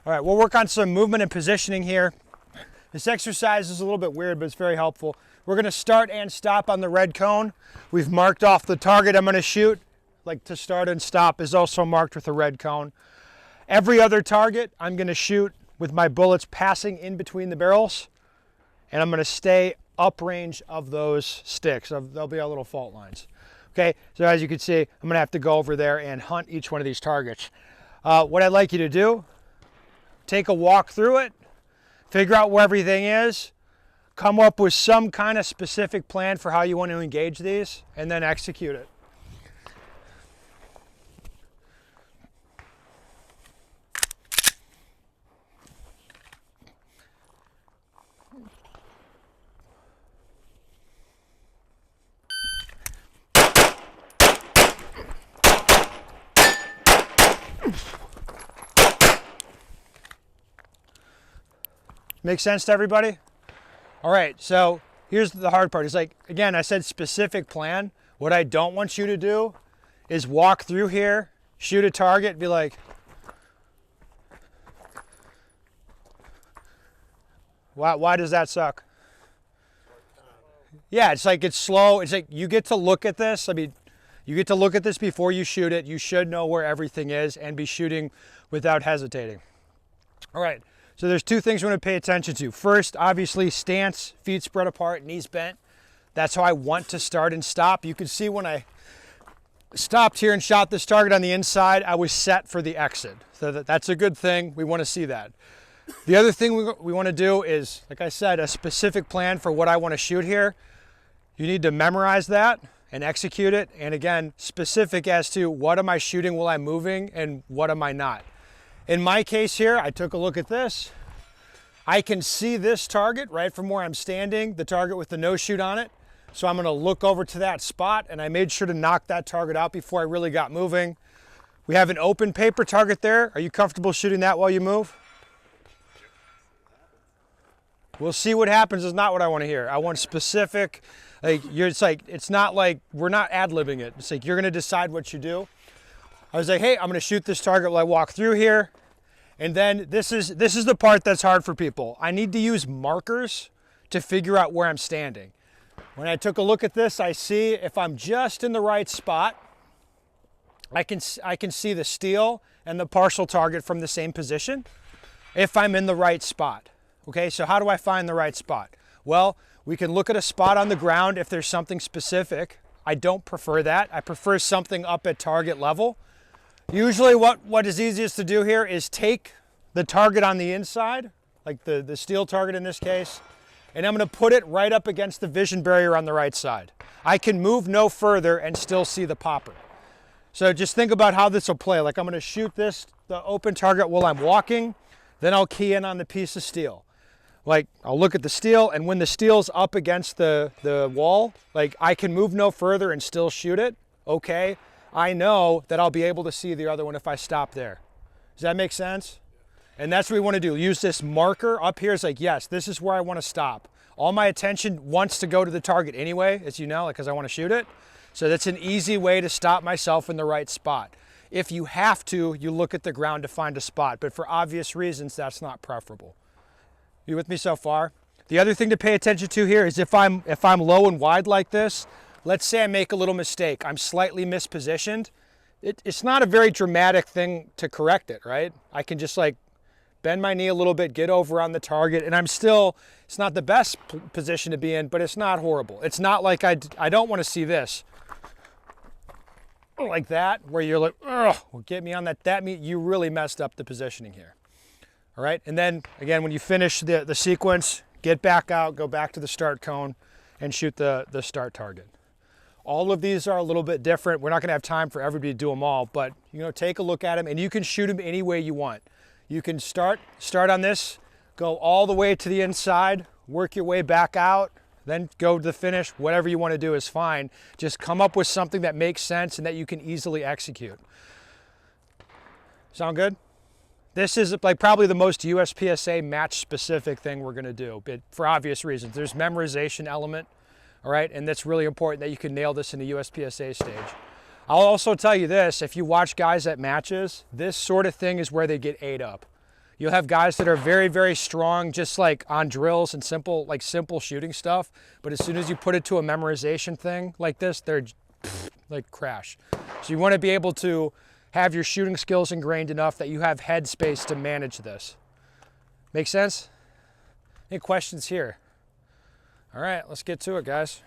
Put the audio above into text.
All right, we'll work on some movement and positioning here. This exercise is a little bit weird, but it's very helpful. We're gonna start and stop on the red cone. We've marked off the target I'm gonna shoot. Like to start and stop is also marked with a red cone. Every other target I'm gonna shoot with my bullets passing in between the barrels, and I'm gonna stay uprange of those sticks. There'll be our little fault lines. Okay, so as you can see, I'm gonna have to go over there and hunt each one of these targets. What I'd like you to do, take a walk through it, figure out where everything is, come up with some kind of specific plan for how you want to engage these, and then execute it. Make sense to everybody? All right, so here's the hard part. It's like, again, I said specific plan. What I don't want you to do is walk through here, shoot a target, be like, why does that suck? Yeah, it's like it's slow. It's like you get to look at this. I mean, you get to look at this before you shoot it. You should know where everything is and be shooting without hesitating. All right. So there's two things we're going to pay attention to. First, obviously, stance, feet spread apart, knees bent. That's how I want to start and stop. You can see when I stopped here and shot this target on the inside, I was set for the exit. So that's a good thing. We want to see that. The other thing we want to do is, like I said, a specific plan for what I want to shoot here. You need to memorize that and execute it. And again, specific as to what am I shooting while I'm moving and what am I not. In my case here, I took a look at this. I can see this target right from where I'm standing, the target with the no shoot on it. So I'm gonna look over to that spot, and I made sure to knock that target out before I really got moving. We have an open paper target there. Are you comfortable shooting that while you move? We'll see what happens is not what I wanna hear. I want specific, it's not like, we're not ad-libbing it. It's like you're gonna decide what you do. I was like, hey, I'm gonna shoot this target while I walk through here. And then this is the part that's hard for people. I need to use markers to figure out where I'm standing. When I took a look at this, I see if I'm just in the right spot, I can see the steel and the partial target from the same position if I'm in the right spot. Okay, so how do I find the right spot? Well, we can look at a spot on the ground if there's something specific. I don't prefer that. I prefer something up at target level. Usually what is easiest to do here is take the target on the inside, like the steel target in this case, and I'm gonna put it right up against the vision barrier on the right side. I can move no further and still see the popper. So just think about how this will play. Like I'm gonna shoot the open target while I'm walking, then I'll key in on the piece of steel. Like I'll look at the steel, and when the steel's up against the wall, like I can move no further and still shoot it, okay? I know that I'll be able to see the other one if I stop there. Does that make sense? And that's what we want to do. Use this marker up here. It's like, yes, this is where I want to stop. All my attention wants to go to the target anyway, as you know, because I want to shoot it. So that's an easy way to stop myself in the right spot. If you have to, you look at the ground to find a spot, but for obvious reasons, that's not preferable. You with me so far? The other thing to pay attention to here is if I'm low and wide like this, let's say I make a little mistake. I'm slightly mispositioned. It's not a very dramatic thing to correct it, right? I can just like bend my knee a little bit, get over on the target, and it's not the best position to be in, but it's not horrible. It's not like I don't want to see this. Like that, where you're like, ugh, well, get me on that. You really messed up the positioning here. All right, and then again, when you finish the sequence, get back out, go back to the start cone, and shoot the start target. All of these are a little bit different. We're not gonna have time for everybody to do them all, but take a look at them, and you can shoot them any way you want. You can start on this, go all the way to the inside, work your way back out, then go to the finish. Whatever you wanna do is fine. Just come up with something that makes sense and that you can easily execute. Sound good? This is like probably the most USPSA match specific thing we're gonna do, but for obvious reasons. There's memorization element. All right, and that's really important that you can nail this in the USPSA stage. I'll also tell you this, if you watch guys at matches, this sort of thing is where they get ate up. You'll have guys that are very, very strong, just like on drills and simple shooting stuff. But as soon as you put it to a memorization thing like this, they're like crash. So you want to be able to have your shooting skills ingrained enough that you have head space to manage this. Make sense? Any questions here? All right, let's get to it, guys.